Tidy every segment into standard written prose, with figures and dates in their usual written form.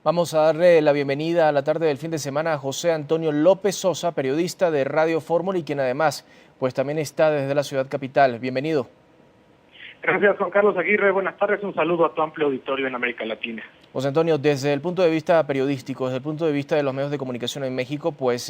Vamos a darle la bienvenida a la tarde del fin de semana a José Antonio López Sosa, periodista de Radio Fórmula y quien además pues también está desde la ciudad capital. Bienvenido. Gracias, Juan Carlos Aguirre. Buenas tardes. Un saludo a tu amplio auditorio en América Latina. José Antonio, desde el punto de vista periodístico, desde el punto de vista de los medios de comunicación en México, pues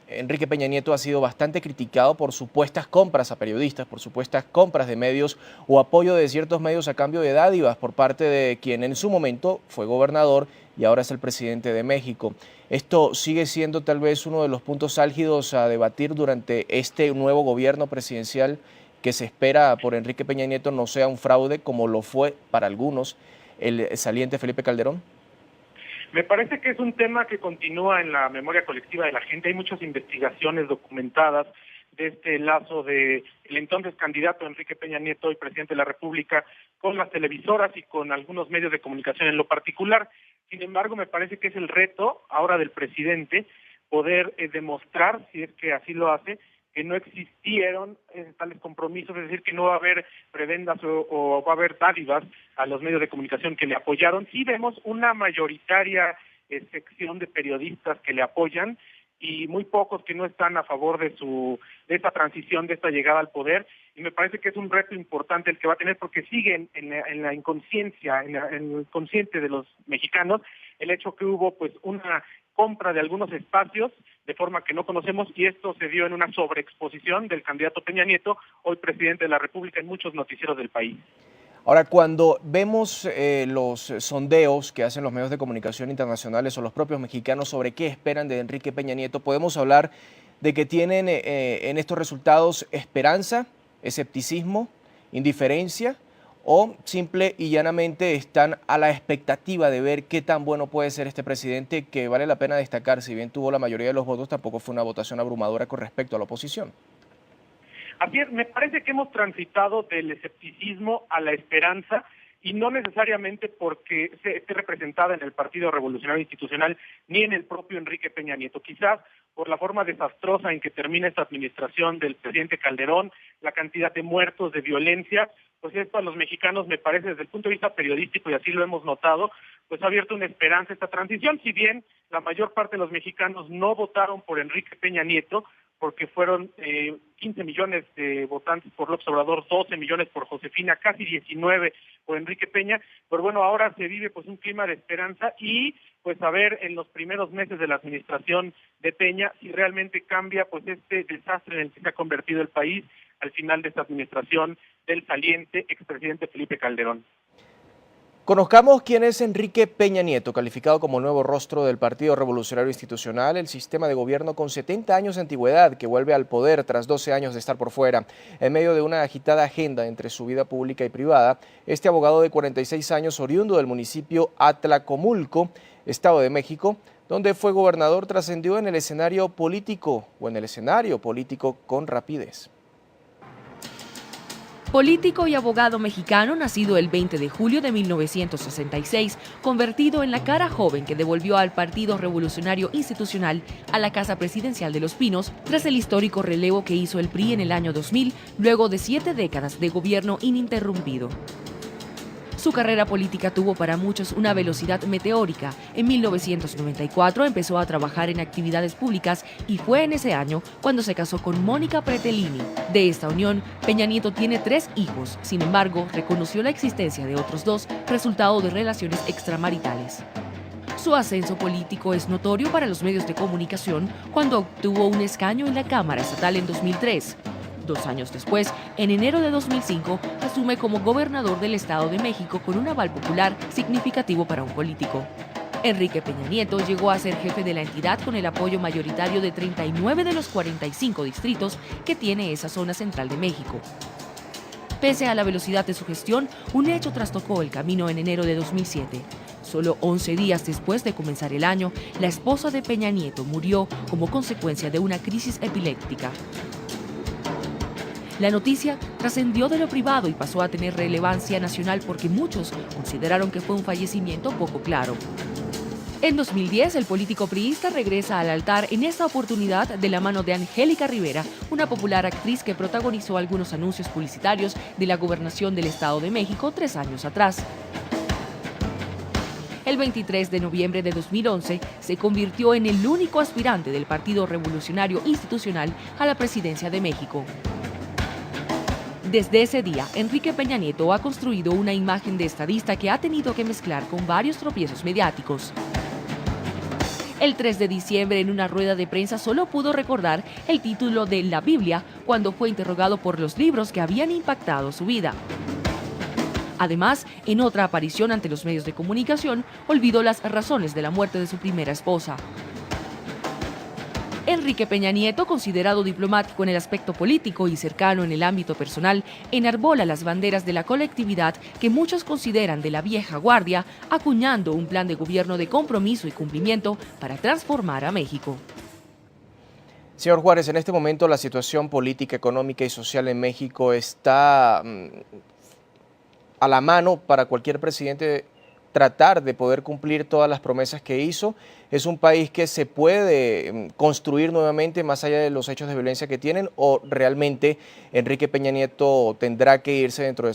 Enrique Peña Nieto ha sido bastante criticado por supuestas compras a periodistas, por supuestas compras de medios o apoyo de ciertos medios a cambio de dádivas por parte de quien en su momento fue gobernador y ahora es el presidente de México. ¿Esto sigue siendo tal vez uno de los puntos álgidos a debatir durante este nuevo gobierno presidencial que se espera por Enrique Peña Nieto no sea un fraude como lo fue para algunos el saliente Felipe Calderón? Me parece que es un tema que continúa en la memoria colectiva de la gente. Hay muchas investigaciones documentadas de este lazo de el entonces candidato Enrique Peña Nieto y presidente de la República con las televisoras y con algunos medios de comunicación en lo particular. Sin embargo, me parece que es el reto ahora del presidente poder demostrar, si es que así lo hace, que no existieron tales compromisos, es decir, que no va a haber prebendas o va a haber dádivas a los medios de comunicación que le apoyaron. Sí vemos una mayoritaria sección de periodistas que le apoyan y muy pocos que no están a favor de esta transición, de esta llegada al poder, y me parece que es un reto importante el que va a tener porque sigue en la inconsciencia, en el consciente de los mexicanos, el hecho que hubo pues una compra de algunos espacios de forma que no conocemos y esto se dio en una sobreexposición del candidato Peña Nieto, hoy presidente de la República, en muchos noticieros del país. Ahora, cuando vemos los sondeos que hacen los medios de comunicación internacionales o los propios mexicanos sobre qué esperan de Enrique Peña Nieto, podemos hablar de que tienen en estos resultados esperanza, escepticismo, indiferencia o simple y llanamente están a la expectativa de ver qué tan bueno puede ser este presidente, que vale la pena destacar, si bien tuvo la mayoría de los votos, tampoco fue una votación abrumadora con respecto a la oposición. Así es, me parece que hemos transitado del escepticismo a la esperanza y no necesariamente porque esté representada en el Partido Revolucionario Institucional ni en el propio Enrique Peña Nieto. Quizás por la forma desastrosa en que termina esta administración del presidente Calderón, la cantidad de muertos, de violencia, pues esto a los mexicanos me parece desde el punto de vista periodístico, y así lo hemos notado, pues ha abierto una esperanza esta transición, si bien la mayor parte de los mexicanos no votaron por Enrique Peña Nieto, porque fueron 15 millones de votantes por López Obrador, 12 millones por Josefina, casi 19 por Enrique Peña, pero bueno, ahora se vive pues un clima de esperanza y pues a ver en los primeros meses de la administración de Peña si realmente cambia pues este desastre en el que se ha convertido el país al final de esta administración del saliente expresidente Felipe Calderón. Conozcamos quién es Enrique Peña Nieto, calificado como el nuevo rostro del Partido Revolucionario Institucional, el sistema de gobierno con 70 años de antigüedad que vuelve al poder tras 12 años de estar por fuera. En medio de una agitada agenda entre su vida pública y privada, este abogado de 46 años, oriundo del municipio Atlacomulco, Estado de México, donde fue gobernador, trascendió en el escenario político con rapidez. Político y abogado mexicano, nacido el 20 de julio de 1966, convertido en la cara joven que devolvió al Partido Revolucionario Institucional a la Casa Presidencial de Los Pinos tras el histórico relevo que hizo el PRI en el año 2000, luego de 7 décadas de gobierno ininterrumpido. Su carrera política tuvo para muchos una velocidad meteórica. En 1994 empezó a trabajar en actividades públicas y fue en ese año cuando se casó con Mónica Pretelini. De esta unión, Peña Nieto tiene 3 hijos. Sin embargo, reconoció la existencia de otros 2, resultado de relaciones extramaritales. Su ascenso político es notorio para los medios de comunicación cuando obtuvo un escaño en la Cámara Estatal en 2003. 2 años después, en enero de 2005, asume como gobernador del Estado de México con un aval popular significativo para un político. Enrique Peña Nieto llegó a ser jefe de la entidad con el apoyo mayoritario de 39 de los 45 distritos que tiene esa zona central de México. Pese a la velocidad de su gestión, un hecho trastocó el camino en enero de 2007. Solo 11 días después de comenzar el año, la esposa de Peña Nieto murió como consecuencia de una crisis epiléptica. La noticia trascendió de lo privado y pasó a tener relevancia nacional porque muchos consideraron que fue un fallecimiento poco claro. En 2010, el político priista regresa al altar, en esta oportunidad de la mano de Angélica Rivera, una popular actriz que protagonizó algunos anuncios publicitarios de la gobernación del Estado de México 3 años atrás. El 23 de noviembre de 2011 se convirtió en el único aspirante del Partido Revolucionario Institucional a la presidencia de México. Desde ese día, Enrique Peña Nieto ha construido una imagen de estadista que ha tenido que mezclar con varios tropiezos mediáticos. El 3 de diciembre, en una rueda de prensa, solo pudo recordar el título de La Biblia cuando fue interrogado por los libros que habían impactado su vida. Además, en otra aparición ante los medios de comunicación, olvidó las razones de la muerte de su primera esposa. Enrique Peña Nieto, considerado diplomático en el aspecto político y cercano en el ámbito personal, enarbola las banderas de la colectividad que muchos consideran de la vieja guardia, acuñando un plan de gobierno de compromiso y cumplimiento para transformar a México. Señor Juárez, en este momento la situación política, económica y social en México está a la mano para cualquier presidente tratar de poder cumplir todas las promesas que hizo. ¿Es un país que se puede construir nuevamente más allá de los hechos de violencia que tienen, o realmente Enrique Peña Nieto tendrá que irse dentro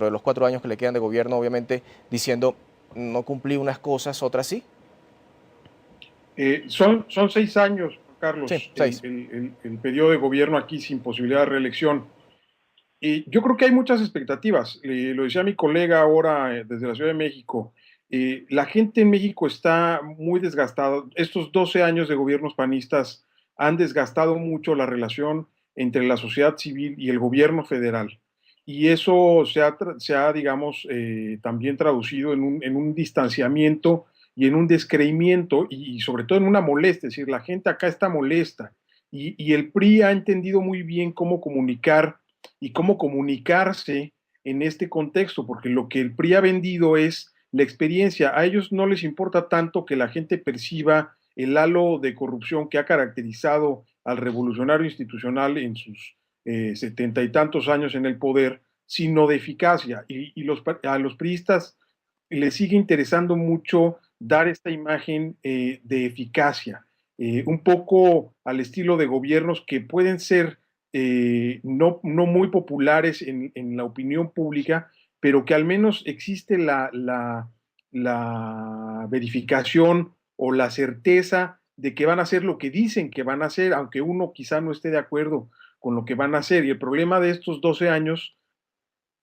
de los 4 años que le quedan de gobierno, obviamente diciendo no cumplí unas cosas, otras sí? Son 6 años, Carlos, Sí, 6. el periodo de gobierno aquí sin posibilidad de reelección. Yo creo que hay muchas expectativas. Lo decía mi colega ahora desde la Ciudad de México. La gente en México está muy desgastada. Estos 12 años de gobiernos panistas han desgastado mucho la relación entre la sociedad civil y el gobierno federal. Y eso se ha digamos, también traducido en un distanciamiento y en un descreimiento y sobre todo en una molestia. Es decir, la gente acá está molesta. Y el PRI ha entendido muy bien cómo comunicar y cómo comunicarse en este contexto, porque lo que el PRI ha vendido es la experiencia. A ellos no les importa tanto que la gente perciba el halo de corrupción que ha caracterizado al revolucionario institucional en sus 70 y tantos años en el poder, sino de eficacia. A los priistas les sigue interesando mucho dar esta imagen de eficacia, un poco al estilo de gobiernos que pueden ser no muy populares en la opinión pública, pero que al menos existe la verificación o la certeza de que van a hacer lo que dicen que van a hacer, aunque uno quizá no esté de acuerdo con lo que van a hacer. Y el problema de estos 12 años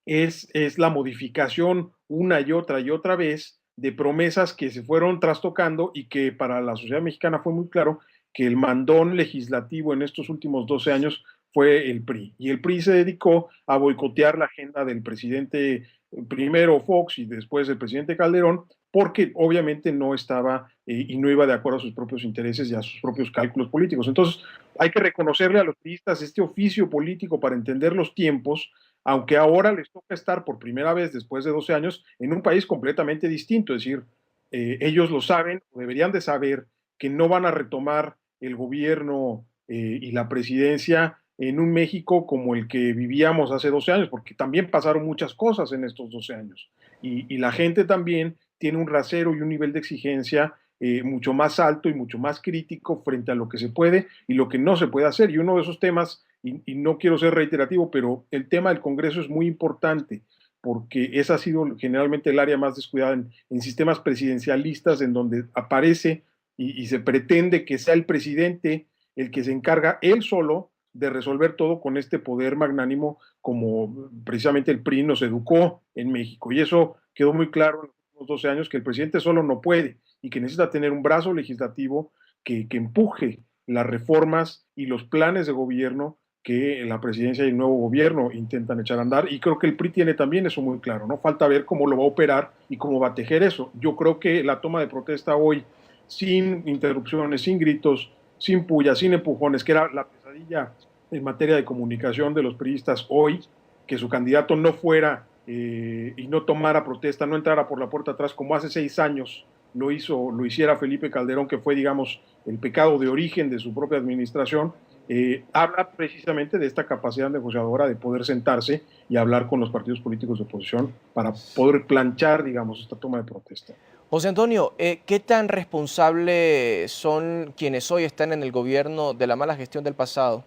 es la modificación una y otra vez de promesas que se fueron trastocando y que para la sociedad mexicana fue muy claro que el mandón legislativo en estos últimos 12 años fue el PRI. Y el PRI se dedicó a boicotear la agenda del presidente, primero Fox y después el presidente Calderón, porque obviamente no estaba y no iba de acuerdo a sus propios intereses y a sus propios cálculos políticos. Entonces hay que reconocerle a los priistas este oficio político para entender los tiempos, aunque ahora les toca estar por primera vez después de 12 años en un país completamente distinto. Es decir, ellos lo saben, o deberían de saber, que no van a retomar el gobierno y la presidencia en un México como el que vivíamos hace 12 años, porque también pasaron muchas cosas en estos 12 años. Y la gente también tiene un rasero y un nivel de exigencia mucho más alto y mucho más crítico frente a lo que se puede y lo que no se puede hacer. Y uno de esos temas, y no quiero ser reiterativo, pero el tema del Congreso es muy importante, porque esa ha sido generalmente el área más descuidada en sistemas presidencialistas, en donde aparece y se pretende que sea el presidente el que se encarga él solo de resolver todo con este poder magnánimo, como precisamente el PRI nos educó en México. Y eso quedó muy claro en los últimos 12 años, que el presidente solo no puede y que necesita tener un brazo legislativo que empuje las reformas y los planes de gobierno que la presidencia y el nuevo gobierno intentan echar a andar. Y creo que el PRI tiene también eso muy claro, ¿no? Falta ver cómo lo va a operar y cómo va a tejer eso. Yo creo que la toma de protesta hoy, sin interrupciones, sin gritos, sin pullas, sin empujones, que era la pesadilla en materia de comunicación de los priistas hoy, que su candidato no fuera y no tomara protesta, no entrara por la puerta atrás como hace 6 años lo hiciera Felipe Calderón, que fue, digamos, el pecado de origen de su propia administración. Habla precisamente de esta capacidad negociadora de poder sentarse y hablar con los partidos políticos de oposición para poder planchar, digamos, esta toma de protesta. José Antonio, ¿qué tan responsables son quienes hoy están en el gobierno de la mala gestión del pasado?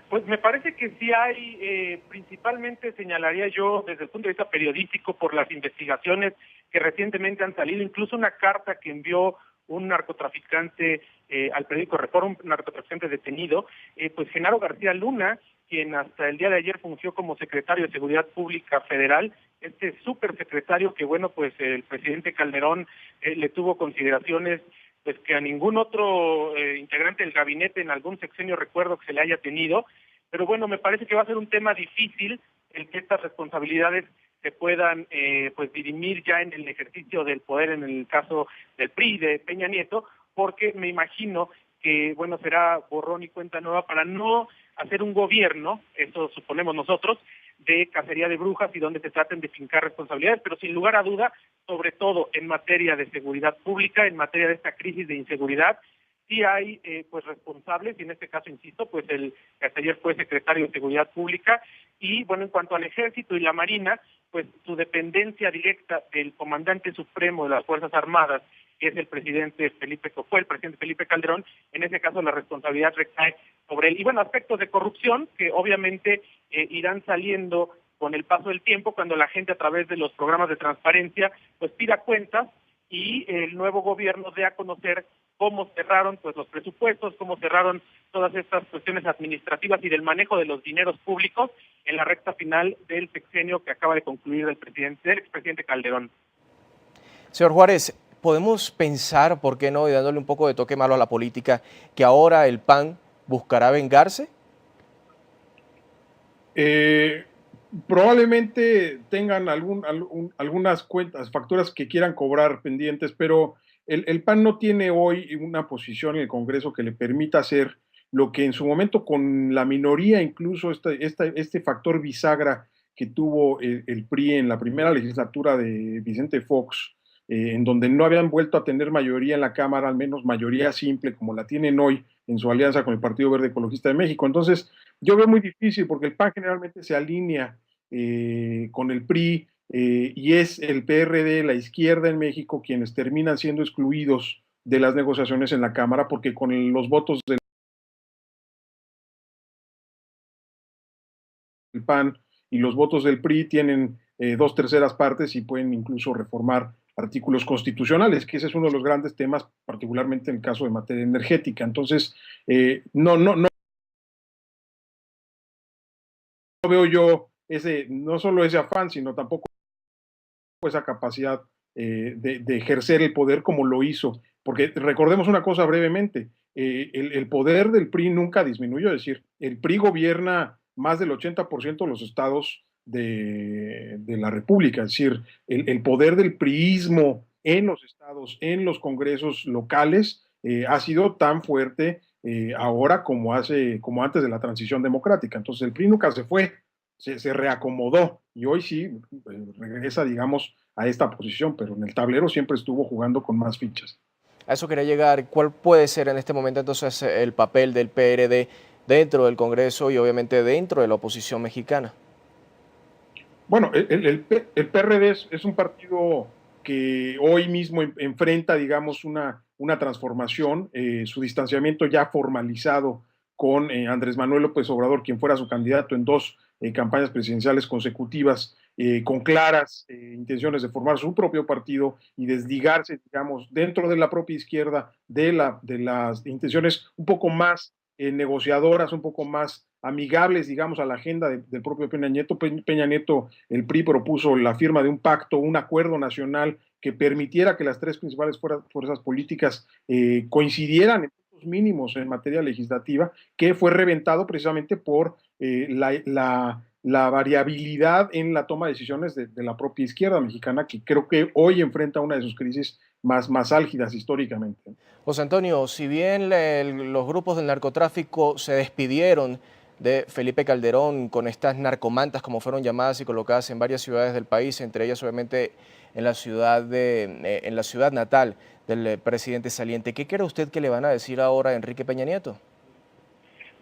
Pues me parece que sí hay, principalmente señalaría yo desde el punto de vista periodístico, por las investigaciones que recientemente han salido, incluso una carta que envió un narcotraficante al periódico Reforma, un narcotraficante detenido, pues Genaro García Luna, quien hasta el día de ayer fungió como secretario de Seguridad Pública Federal, este supersecretario que, bueno, pues el presidente Calderón le tuvo consideraciones pues que a ningún otro integrante del gabinete en algún sexenio recuerdo que se le haya tenido, pero bueno, me parece que va a ser un tema difícil el que estas responsabilidades se puedan pues dirimir ya en el ejercicio del poder en el caso del PRI de Peña Nieto, porque me imagino que, bueno, será borrón y cuenta nueva para no hacer un gobierno, eso suponemos nosotros, de cacería de brujas y donde se traten de fincar responsabilidades, pero sin lugar a duda, sobre todo en materia de seguridad pública, en materia de esta crisis de inseguridad, sí hay pues responsables, y en este caso, insisto, pues el que hasta ayer fue secretario de Seguridad Pública, y bueno, en cuanto al Ejército y la Marina, pues su dependencia directa del comandante supremo de las Fuerzas Armadas, que es el presidente fue el presidente Felipe Calderón, en ese caso la responsabilidad recae sobre él. Y bueno, aspectos de corrupción que obviamente irán saliendo con el paso del tiempo, cuando la gente a través de los programas de transparencia pues pida cuentas y el nuevo gobierno dé a conocer cómo cerraron pues los presupuestos, cómo cerraron todas estas cuestiones administrativas y del manejo de los dineros públicos en la recta final del sexenio que acaba de concluir del expresidente Calderón. Señor Juárez, ¿podemos pensar, por qué no, y dándole un poco de toque malo a la política, que ahora el PAN buscará vengarse? Probablemente tengan algunas cuentas, facturas que quieran cobrar pendientes, pero el PAN no tiene hoy una posición en el Congreso que le permita hacer lo que en su momento con la minoría, incluso este factor bisagra que tuvo el PRI en la primera legislatura de Vicente Fox, en donde no habían vuelto a tener mayoría en la Cámara, al menos mayoría simple como la tienen hoy en su alianza con el Partido Verde Ecologista de México. Entonces, yo veo muy difícil porque el PAN generalmente se alinea con el PRI y es el PRD, la izquierda en México, quienes terminan siendo excluidos de las negociaciones en la Cámara porque con los votos del PAN y los votos del PRI tienen 2/3 partes y pueden incluso reformar artículos constitucionales, que ese es uno de los grandes temas, particularmente en el caso de materia energética. Entonces, no veo yo no solo ese afán, sino tampoco esa capacidad de ejercer el poder como lo hizo. Porque recordemos una cosa brevemente, el poder del PRI nunca disminuyó, es decir, el PRI gobierna más del 80% de los estados de la República, es decir, el poder del priismo en los estados, en los congresos locales, ha sido tan fuerte ahora como antes de la transición democrática. Entonces el PRI nunca se fue, se reacomodó y hoy sí regresa, digamos, a esta posición, pero en el tablero siempre estuvo jugando con más fichas. A eso quería llegar. ¿Cuál puede ser en este momento entonces el papel del PRD dentro del Congreso y obviamente dentro de la oposición mexicana? Bueno, el PRD es un partido que hoy mismo enfrenta, digamos, una transformación, su distanciamiento ya formalizado con Andrés Manuel López Obrador, quien fuera su candidato en dos campañas presidenciales consecutivas, con claras intenciones de formar su propio partido y desligarse, digamos, dentro de la propia izquierda de las intenciones un poco más negociadoras, un poco más amigables, digamos, a la agenda del propio Peña Nieto. Peña Nieto, el PRI propuso la firma de un pacto, un acuerdo nacional que permitiera que las tres principales fuerzas políticas coincidieran en puntos mínimos en materia legislativa, que fue reventado precisamente por la variabilidad en la toma de decisiones de la propia izquierda mexicana, que creo que hoy enfrenta una de sus crisis más álgidas históricamente. José Antonio, si bien los grupos del narcotráfico se despidieron de Felipe Calderón con estas narcomantas, como fueron llamadas y colocadas en varias ciudades del país, entre ellas obviamente en la ciudad natal del presidente saliente, ¿qué cree usted que le van a decir ahora a Enrique Peña Nieto?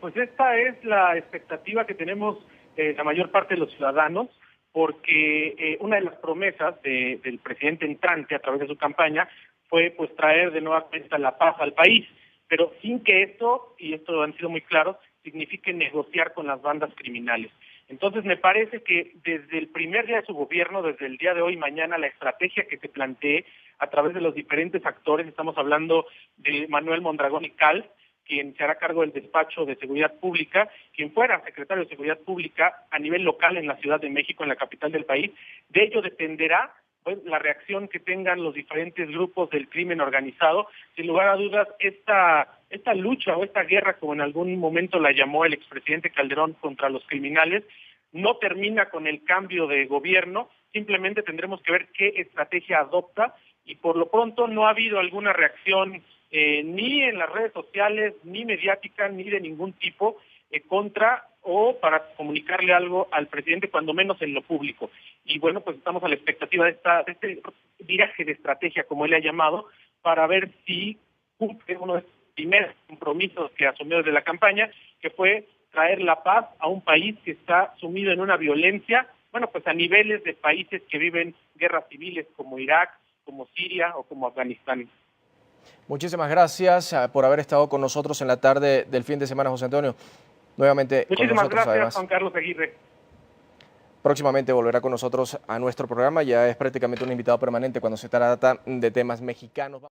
Pues esta es la expectativa que tenemos la mayor parte de los ciudadanos, porque una de las promesas del presidente entrante a través de su campaña fue pues traer de nueva cuenta la paz al país, pero sin que esto, y esto han sido muy claros, signifique negociar con las bandas criminales. Entonces me parece que desde el primer día de su gobierno, desde el día de hoy, mañana, la estrategia que se plantee a través de los diferentes actores, estamos hablando de Manuel Mondragón y Cal, quien se hará cargo del despacho de seguridad pública, quien fuera secretario de seguridad pública a nivel local en la Ciudad de México, en la capital del país. De ello dependerá pues la reacción que tengan los diferentes grupos del crimen organizado. Sin lugar a dudas, esta lucha o esta guerra, como en algún momento la llamó el expresidente Calderón contra los criminales, no termina con el cambio de gobierno, simplemente tendremos que ver qué estrategia adopta, y por lo pronto no ha habido alguna reacción ni en las redes sociales, ni mediática, ni de ningún tipo contra o para comunicarle algo al presidente, cuando menos en lo público. Y bueno, pues estamos a la expectativa de este viraje de estrategia, como él ha llamado, para ver si cumple uno de los primeros compromisos que asumió desde la campaña, que fue traer la paz a un país que está sumido en una violencia, bueno, pues a niveles de países que viven guerras civiles como Irak, como Siria o como Afganistán. Muchísimas gracias por haber estado con nosotros en la tarde del fin de semana, José Antonio. Nuevamente con Muchísimas nosotros, gracias, además. Juan Carlos Aguirre. Próximamente volverá con nosotros a nuestro programa. Ya es prácticamente un invitado permanente cuando se trata de temas mexicanos.